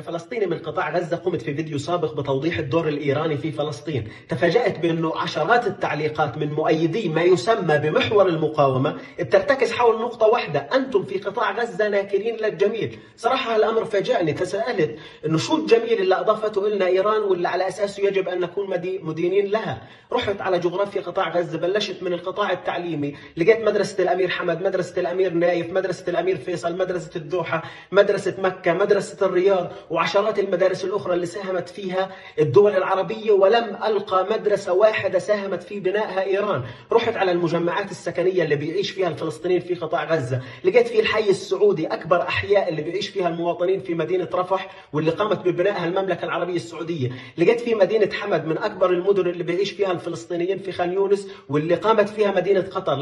كفلسطيني من قطاع غزة قمت في فيديو سابق بتوضيح الدور الإيراني في فلسطين. تفاجأت بأنه عشرات التعليقات من مؤيدي ما يسمى بمحور المقاومة بترتكز حول نقطة واحدة: أنتم في قطاع غزة ناكرين للجميل. صراحة الأمر فاجأني، تساءلت أنه شو الجميل اللي أضافته لنا إيران واللي على أساسه يجب أن نكون مدينين لها. رحت على جغرافيا قطاع غزة، بلشت من القطاع التعليمي، لقيت مدرسة الأمير حمد، مدرسة الأمير نايف، مدرسة الأمير فيصل، مدرسة الدوحة، مدرسة مكة، مدرسة الرياض، وعشرات المدارس الأخرى اللي ساهمت فيها الدول العربية، ولم ألقى مدرسة واحدة ساهمت في بنائها إيران. رحت على المجمعات السكنية اللي بيعيش فيها الفلسطينيين في قطاع غزة، لقيت في الحي السعودي أكبر أحياء اللي بيعيش فيها المواطنين في مدينة رفح واللي قامت ببنائها المملكة العربية السعودية. لقيت في مدينة حمد من أكبر المدن اللي بيعيش فيها الفلسطينيين في خان يونس واللي قامت فيها مدينة قطر.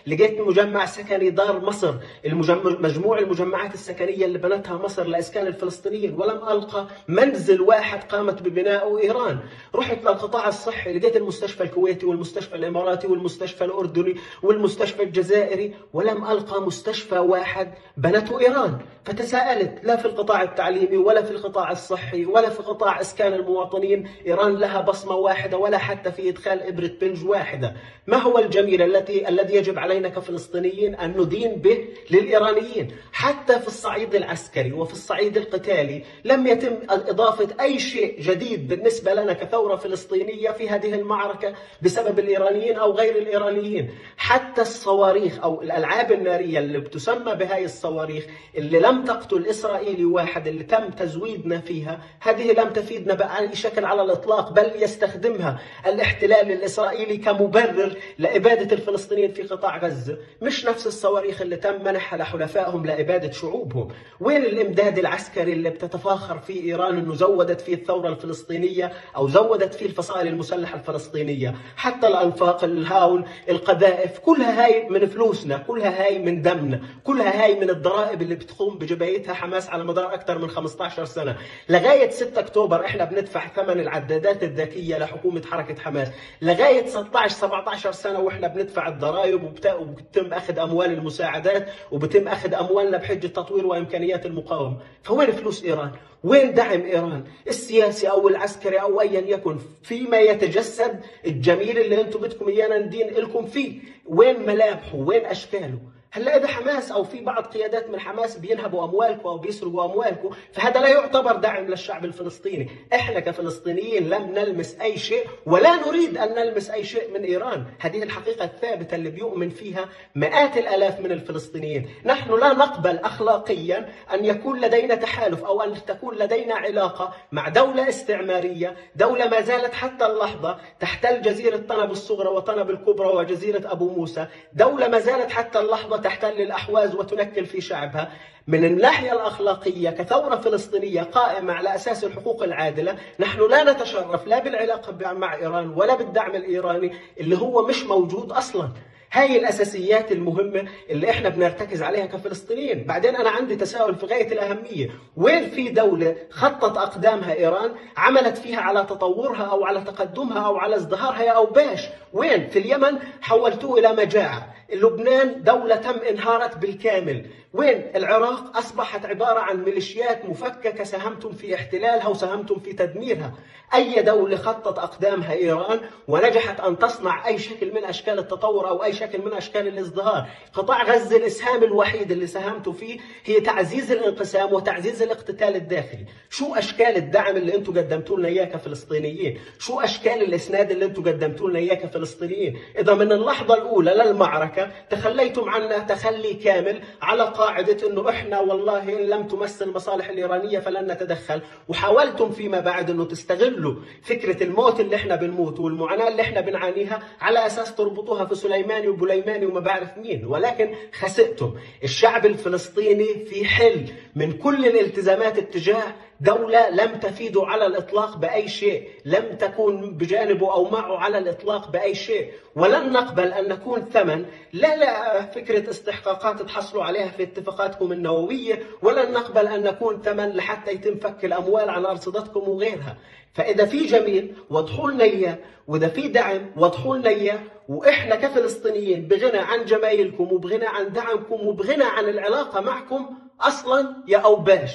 لقيت مجمع سكني دار مصر، مجموع المجمعات السكنية اللي بنتها مصر لإسكان الفلسطينيين، ولم ألقى منزل واحد قامت ببنائه إيران. رحت للقطاع الصحي، لقيت المستشفى الكويتي والمستشفى الإماراتي والمستشفى الأردني والمستشفى الجزائري، ولم ألقى مستشفى واحد بنته إيران. فتساءلت، لا في القطاع التعليمي ولا في القطاع الصحي ولا في قطاع إسكان المواطنين إيران لها بصمة واحدة، ولا حتى في إدخال إبرة بنج واحدة. ما هو الجميل الذي يجب علينا كفلسطينيين أن ندين به للإيرانيين؟ حتى في الصعيد العسكري وفي الصعيد القتالي لم يتم إضافة أي شيء جديد بالنسبة لنا كثورة فلسطينية في هذه المعركة بسبب الإيرانيين أو غير الإيرانيين. حتى الصواريخ أو الألعاب النارية اللي بتسمى بهاي الصواريخ اللي لم تقتل إسرائيلي واحد، اللي تم تزويدنا فيها، هذه لم تفيدنا بأي شكل على الإطلاق، بل يستخدمها الاحتلال الإسرائيلي كمبرر لإبادة الفلسطينيين في قطاع غزة، مش نفس الصواريخ اللي تم منحها لحلفائهم لإبادة شعوبهم. وين الإمداد العسكري اللي بتتفاخر فيه إيران أنه زودت فيه الثورة الفلسطينية أو زودت فيه الفصائل المسلحة الفلسطينية؟ حتى الأنفاق، الهاون، القذائف، كلها هاي من فلوسنا، كلها هاي من دمنا، كلها هاي من الضرائب اللي بتقوم بجبايتها حماس على مدار أكثر من 15 سنة. لغاية 6 أكتوبر إحنا بندفع ثمن العدادات الذكية لحكومة حركة حماس. لغاية 16-17 سنة وإحنا بندفع الضرائب وبتم أخذ أموال المساعدات وبتم أخذ أموالنا بحجة تطوير وإمكانيات المقاومة. فوين فلوس إيران؟ وين دعم إيران السياسي أو العسكري أو أيا يكن فيما يتجسد الجميل اللي أنتم بدكم إيانا ندين لكم فيه؟ وين ملامحه؟ وين أشكاله؟ هلا إذا حماس أو في بعض قيادات من حماس بينهبوا أموالكم أو بيسرقوا أموالكم، فهذا لا يعتبر دعم للشعب الفلسطيني. إحنا كفلسطينيين لم نلمس أي شيء ولا نريد أن نلمس أي شيء من إيران. هذه الحقيقة الثابتة اللي بيؤمن فيها مئات الآلاف من الفلسطينيين. نحن لا نقبل أخلاقيا أن يكون لدينا تحالف أو أن تكون لدينا علاقة مع دولة استعمارية، دولة ما زالت حتى اللحظة تحتل جزيرة طنب الصغرى وطنب الكبرى وجزيرة أبو موسى، دولة ما زالت حتى اللحظة تحتل الأحواز وتنكل في شعبها. من الناحية الأخلاقية كثورة فلسطينية قائمة على أساس الحقوق العادلة، نحن لا نتشرف لا بالعلاقة مع إيران ولا بالدعم الإيراني اللي هو مش موجود أصلاً. هاي الأساسيات المهمة اللي إحنا بنرتكز عليها كفلسطينيين. بعدين أنا عندي تساؤل في غاية الأهمية: وين في دولة خطت أقدامها إيران عملت فيها على تطورها أو على تقدمها أو على ازدهارها يا أوباش؟ وين؟ في اليمن حولتوه إلى مجاعة، لبنان دولة تم إنهارت بالكامل، وين؟ العراق أصبحت عبارة عن ميليشيات مفككة ساهمتم في احتلالها وساهمتم في تدميرها. أي دولة خطت أقدامها إيران ونجحت أن تصنع أي شكل من أشكال التطور أو أي شكل من أشكال الازدهار؟ قطاع غزة الإسهام الوحيد اللي ساهمتوا فيه هي تعزيز الانقسام وتعزيز الاقتتال الداخلي. شو أشكال الدعم اللي أنتم قدمتوا لنا إياه كفلسطينيين؟ شو أشكال الإسناد اللي أنتم قدمتوا لنا إياه كفلسطينيين؟ إذا من اللحظة الأولى للمعركة تخليتم عنا تخلي كامل على قاعدة أنه إحنا والله إن لم تمس المصالح الإيرانية فلن نتدخل، وحاولتم فيما بعد أنه تستغلوا فكرة الموت اللي إحنا بنموت والمعاناة اللي إحنا بنعانيها على أساس تربطوها في سليماني وبليماني وما بعرف مين، ولكن خسئتم. الشعب الفلسطيني في حل من كل الالتزامات اتجاه دولة لم تفيده على الإطلاق بأي شيء، لم تكون بجانبه أو معه على الإطلاق بأي شيء، ولن نقبل أن نكون ثمن لا فكرة استحقاقات تحصلوا عليها في اتفاقاتكم النووية، ولن نقبل أن نكون ثمن لحتى يتم فك الأموال عن أرصدتكم وغيرها. فإذا في جميل وضحوا لنا إياه، وإذا في دعم وضحوا لنا إياه، وإحنا كفلسطينيين بغنى عن جمايلكم وبغنى عن دعمكم وبغنى عن العلاقة معكم أصلا يا أوباش.